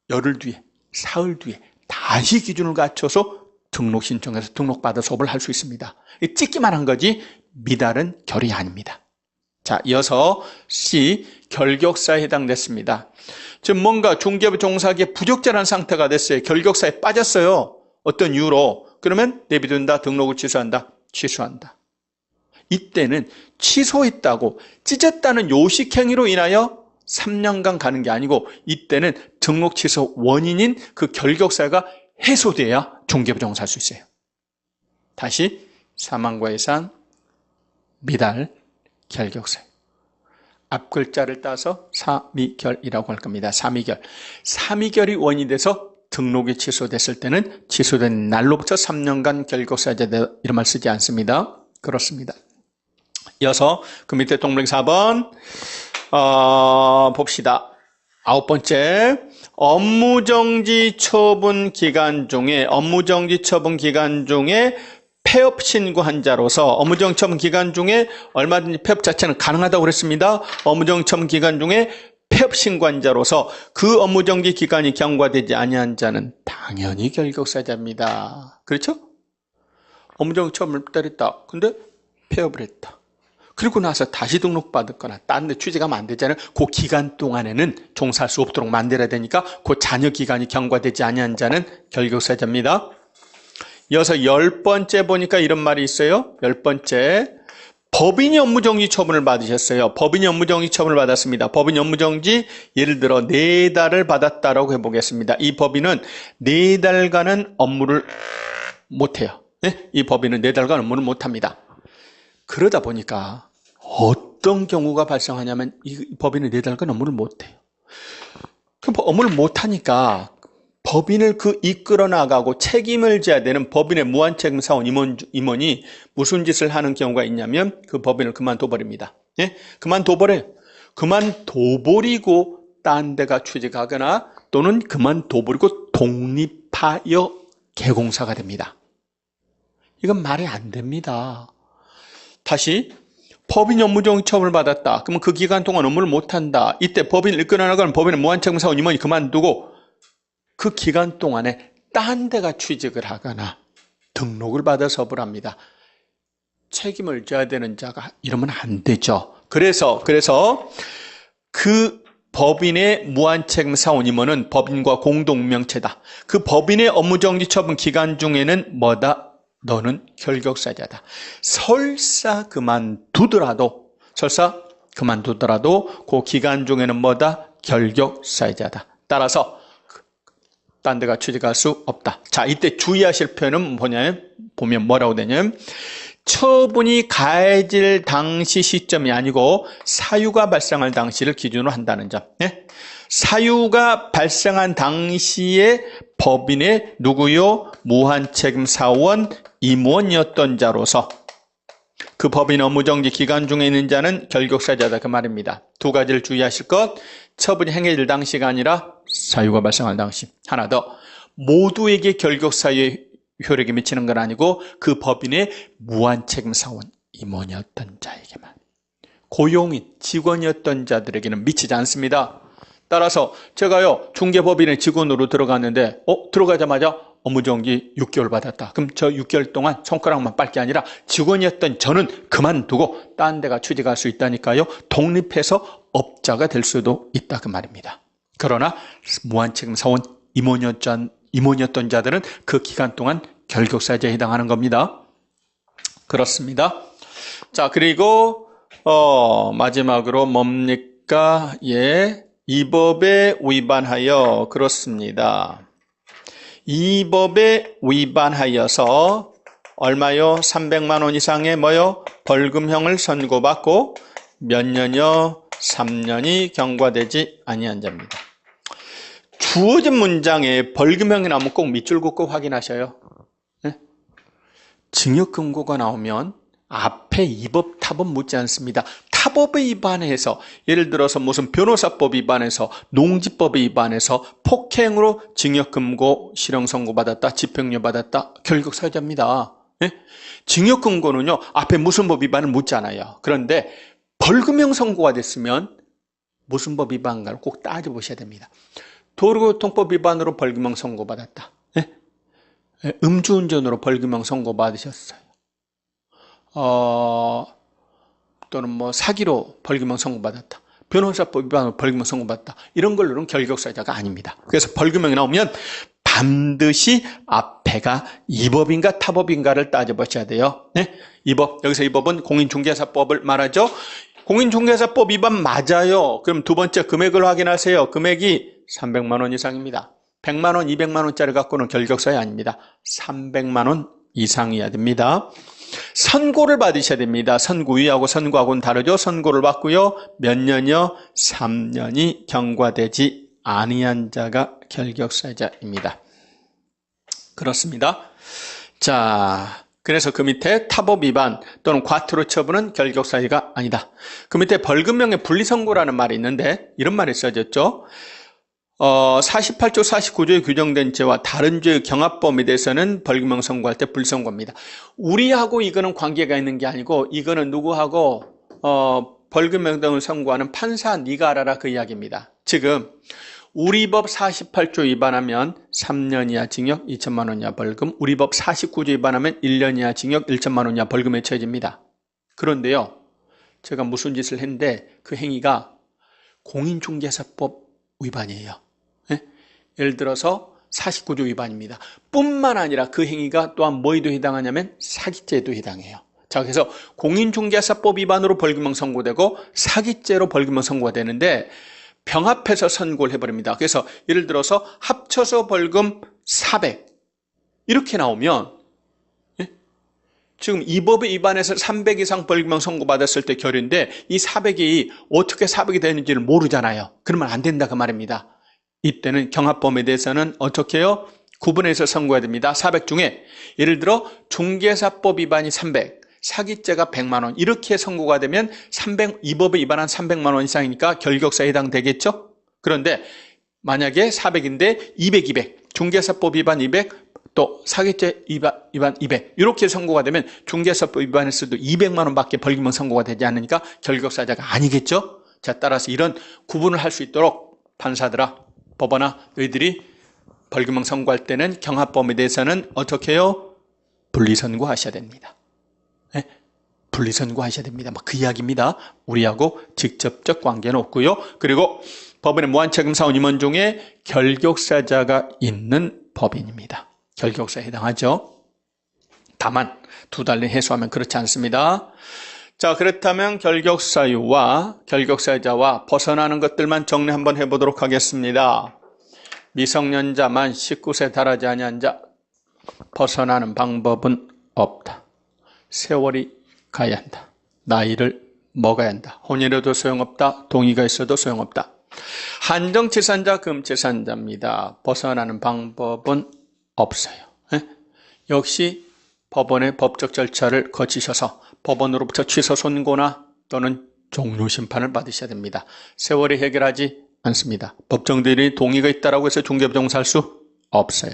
열흘 뒤에, 사흘 뒤에 다시 기준을 갖춰서 등록 신청해서 등록받아 수업을 할 수 있습니다. 찍기만 한 거지 미달은 결이 아닙니다. 자, 이어서 C, 결격사에 해당됐습니다. 지금 뭔가 중개부 종사기에 부적절한 상태가 됐어요. 결격사에 빠졌어요. 어떤 이유로? 그러면 내비둔다, 등록을 취소한다, 취소한다. 이때는 취소했다고 찢었다는 요식행위로 인하여 3년간 가는 게 아니고 이때는 등록 취소 원인인 그 결격사유가 해소돼야 중개부 종사할 수 있어요. 다시 사망과 해상, 미달, 결격사유. 앞 글자를 따서 사미결이라고 할 겁니다. 사미결. 사미결이 원인이 돼서 등록이 취소됐을 때는 취소된 날로부터 3년간 결격사유자 이런 말 쓰지 않습니다. 그렇습니다. 이어서 그 밑에 동물행 4번 봅시다. 9번째, 업무정지 처분 기간 중에 폐업 신고한 자로서 업무정지 처분 기간 중에 얼마든지 폐업 자체는 가능하다고 그랬습니다. 업무정지 처분 기간 중에 폐업 신고한 자로서 그 업무정지 기간이 경과되지 아니한 자는 당연히 결격사유자입니다. 그렇죠? 업무정지 처분을 때렸다. 근데 폐업을 했다. 그리고 나서 다시 등록받았거나 딴 데 취직하면 안 되잖아요. 그 기간 동안에는 종사할 수 없도록 만들어야 되니까 그 잔여 기간이 경과되지 아니한 자는 결격사유자입니다. 이어서 10번째 보니까 이런 말이 있어요. 10번째, 법인이 업무정지 처분을 받으셨어요. 법인이 업무정지 처분을 받았습니다. 법인이 업무정지 예를 들어 4달을 받았다라고 해보겠습니다. 이 법인은 4달간은 업무를 못해요. 네? 이 법인은 4달간 업무를 못합니다. 그러다 보니까 어떤 경우가 발생하냐면 이 법인은 4달간 업무를 못해요. 그 업무를 못하니까 법인을 이끌어 나가고 책임을 져야 되는 법인의 무한책임 사원 임원이 무슨 짓을 하는 경우가 있냐면 그 법인을 그만둬버립니다. 예? 그만둬버려요. 그만둬버리고 딴 데가 취직하거나 또는 그만둬버리고 독립하여 개공사가 됩니다. 이건 말이 안 됩니다. 다시 법인이 업무정지 처분을 받았다. 그러면 그 기간 동안 업무를 못한다. 이때 법인을 이끌어 나가는 법인의 무한책임 사원 임원이 그만두고 그 기간 동안에 딴 데가 취직을 하거나 등록을 받아서 업을 합니다. 책임을 져야 되는 자가 이러면 안 되죠. 그래서 그 법인의 무한책임 사원 임원은 법인과 공동명체다. 그 법인의 업무정지 처분 기간 중에는 뭐다? 너는 결격사유자다. 설사 그만두더라도 그 기간 중에는 뭐다? 결격사유자다. 따라서 딴 데가 취직할 수 없다. 자, 이때 주의하실 표현은 보면 뭐라고 되냐면 처분이 가해질 당시 시점이 아니고 사유가 발생할 당시를 기준으로 한다는 점. 네? 사유가 발생한 당시에 법인의 누구요? 무한책임 사원 임원이었던 자로서 그 법인 업무정지 기간 중에 있는 자는 결격사유자다 그 말입니다. 두 가지를 주의하실 것. 처분이 행해질 당시가 아니라 사유가 발생할 당시. 하나 더, 모두에게 결격사유의 효력이 미치는 건 아니고 그 법인의 무한책임 사원 임원이었던 자에게만, 고용인 직원이었던 자들에게는 미치지 않습니다. 따라서 제가요 중개법인의 직원으로 들어갔는데 들어가자마자 업무정지 6개월 받았다. 그럼 저 6개월 동안 손가락만 빨 게 아니라 직원이었던 저는 그만두고 딴 데가 취직할 수 있다니까요. 독립해서 업자가 될 수도 있다 그 말입니다. 그러나 무한책임 사원 임원이었던 자들은 그 기간 동안 결격사유자에 해당하는 겁니다. 그렇습니다. 자, 그리고 마지막으로 뭡니까? 예, 이 법에 위반하여, 그렇습니다. 이 법에 위반하여서 얼마요? 300만 원 이상의 벌금형을 선고받고 몇 년이요? 3년이 경과되지 아니한 자입니다. 주어진 문장에 벌금형이 나오면 꼭 밑줄 긋고 확인하셔요. 네? 징역금고가 나오면 앞에 이 법 타법 묻지 않습니다. 타법에 위반해서, 예를 들어서 무슨 변호사법 위반해서, 농지법에 위반해서 폭행으로 징역금고 실형 선고받았다, 집행유예 받았다, 결격사유자입니다. 네? 징역금고는요 앞에 무슨 법 위반을 묻지 않아요. 그런데 벌금형 선고가 됐으면 무슨 법 위반가를 꼭 따져보셔야 됩니다. 도로교통법 위반으로 벌금형 선고받았다. 예? 예, 음주운전으로 벌금형 선고받으셨어요. 또는 뭐 사기로 벌금형 선고받았다. 변호사법 위반으로 벌금형 선고받았다. 이런 걸로는 결격사유자가 아닙니다. 그래서 벌금형이 나오면 반드시 앞에가 이 법인가 타 법인가를 따져보셔야 돼요. 네? 이 법, 여기서 이 법은 공인중개사법을 말하죠. 공인중개사법 위반 맞아요. 그럼 두 번째 금액을 확인하세요. 금액이 300만 원 이상입니다. 100만 원, 200만 원짜리 갖고는 결격사유 아닙니다. 300만 원 이상이어야 됩니다. 선고를 받으셔야 됩니다. 선고유예하고 선고하고는 다르죠. 선고를 받고요. 몇 년이요? 3년이 경과되지 아니한 자가 결격사유자입니다. 그렇습니다. 자, 그래서 그 밑에 타법 위반 또는 과태료 처분은 결격사유가 아니다. 그 밑에 벌금형의 분리선고라는 말이 있는데 이런 말이 써졌죠. 48조 49조에 규정된 죄와 다른 죄의 경합범에 대해서는 벌금형 선고할 때 분리선고입니다. 우리하고 이거는 관계가 있는 게 아니고 이거는 누구하고 벌금형 등을 선고하는 판사 네가 알아라 그 이야기입니다. 지금 우리 법 48조 위반하면 3년 이하 징역 2천만 원 이하 벌금, 우리 법 49조 위반하면 1년 이하 징역 1천만 원 이하 벌금에 처해집니다. 그런데요, 제가 무슨 짓을 했는데 그 행위가 공인중개사법 위반이에요. 네? 예를 들어서 49조 위반입니다. 뿐만 아니라 그 행위가 또한 뭐에도 해당하냐면 사기죄에도 해당해요. 자, 그래서 공인중개사법 위반으로 벌금형 선고되고 사기죄로 벌금형 선고가 되는데 병합해서 선고를 해버립니다. 그래서 예를 들어서 합쳐서 벌금 400 이렇게 나오면 예? 지금 이 법에 위반해서 300 이상 벌금형 선고받았을 때 결인데 이 400이 어떻게 400이 되는지를 모르잖아요. 그러면 안 된다 그 말입니다. 이때는 경합범에 대해서는 어떻게 해요? 구분해서 선고해야 됩니다. 400 중에 예를 들어 중개사법 위반이 300 사기죄가 100만 원 이렇게 선고가 되면 300, 이 법에 위반한 300만 원 이상이니까 결격사에 해당되겠죠? 그런데 만약에 400인데 200 중개사법 위반 200 또 사기죄 위반 200 이렇게 선고가 되면 중개사법 위반했어도 200만 원밖에 벌금형 선고가 되지 않으니까 결격사유자가 아니겠죠? 자, 따라서 이런 구분을 할 수 있도록 판사들아, 법원아, 너희들이 벌금형 선고할 때는 경합범에 대해서는 어떻게 해요? 분리선고하셔야 됩니다. 네? 분리선고하셔야 됩니다. 그 이야기입니다. 우리하고 직접적 관계는 없고요. 그리고 법원의 무한책임사원 임원 중에 결격사유자가 있는 법인입니다. 결격사에 해당하죠. 다만 2달 내에 해소하면 그렇지 않습니다. 자, 그렇다면 결격사유와 결격사유자와 벗어나는 것들만 정리 한번 해보도록 하겠습니다. 미성년자 만 19세 달하지 아니한 자 벗어나는 방법은 없다. 세월이 가야 한다. 나이를 먹어야 한다. 혼인해도 소용없다. 동의가 있어도 소용없다. 한정치산자, 금치산자입니다. 벗어나는 방법은 없어요. 역시 법원의 법적 절차를 거치셔서 법원으로부터 취소 선고나 또는 종료 심판을 받으셔야 됩니다. 세월이 해결하지 않습니다. 법정들이 동의가 있다고 해서 중개부동산 할 수 없어요.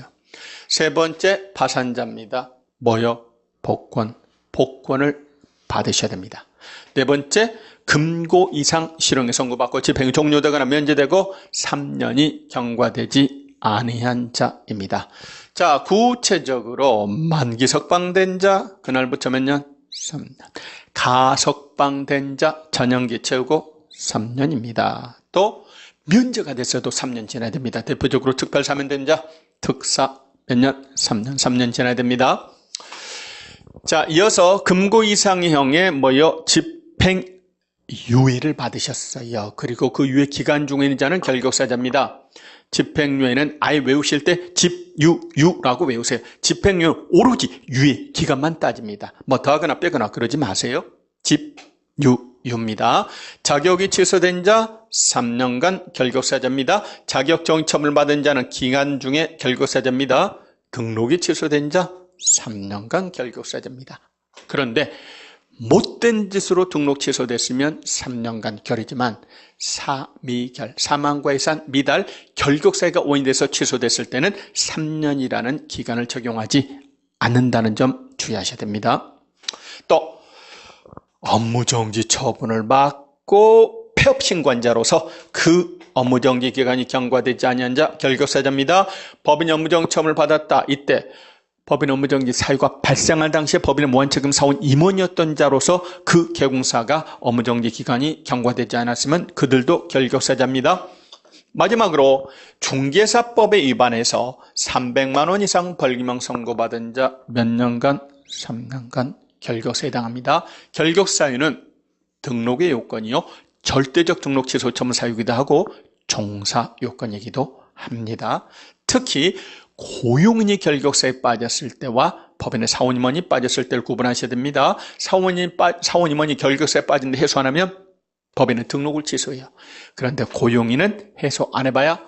세 번째 파산자입니다. 뭐요? 복권을 받으셔야 됩니다. 네 번째, 금고 이상 실형의 선고받고 집행이 종료되거나 면제되고 3년이 경과되지 아니한 자입니다. 자, 구체적으로 만기 석방된 자, 그날부터 몇 년? 3년. 가석방된 자, 전형기 채우고 3년입니다. 또 면제가 됐어도 3년 지나야 됩니다. 대표적으로 특별 사면된 자, 특사 몇 년? 3년 지나야 됩니다. 자, 이어서 금고 이상형의 집행유예를 받으셨어요. 그리고 그 유예 기간 중에 있는 자는 결격사유자입니다. 집행유예는 아예 외우실 때 집유라고 외우세요. 집행유예는 오로지 유예 기간만 따집니다. 더하거나 빼거나 그러지 마세요. 집유입니다. 자격이 취소된 자 3년간 결격사유자입니다. 자격 정지처분을 받은 자는 기간 중에 결격사유자입니다. 등록이 취소된 자 3년간 결격사유자입니다. 그런데 못된 짓으로 등록 취소됐으면 3년간 결이지만 사미결, 사망과 해산, 미달, 결격사유가 원인돼서 취소됐을 때는 3년이라는 기간을 적용하지 않는다는 점 주의하셔야 됩니다. 또 업무정지 처분을 받고 폐업신고한자로서 그 업무정지 기간이 경과되지 아니한 자 결격사유자입니다. 법인 업무정지 처분을 받았다. 이때 법인 업무정지 사유가 발생할 당시에 법인의 무한책임 사원 임원이었던 자로서 그 개공사가 업무정지 기간이 경과되지 않았으면 그들도 결격사유자입니다. 마지막으로 중개사법에 위반해서 300만 원 이상 벌금형 선고받은 자 몇 년간? 3년간 결격사유에 해당합니다. 결격사유는 등록의 요건이요, 절대적 등록 취소 처분 사유이기도 하고 종사 요건이기도 합니다. 특히 고용인이 결격사에 빠졌을 때와 법인의 사원임원이 빠졌을 때를 구분하셔야 됩니다. 사원임원이 결격사에 빠진데 해소 안 하면 법인은 등록을 취소해요. 그런데 고용인은 해소 안 해봐야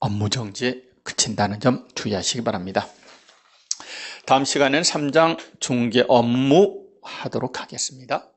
업무정지에 그친다는 점 주의하시기 바랍니다. 다음 시간에는 3장 중개 업무 하도록 하겠습니다.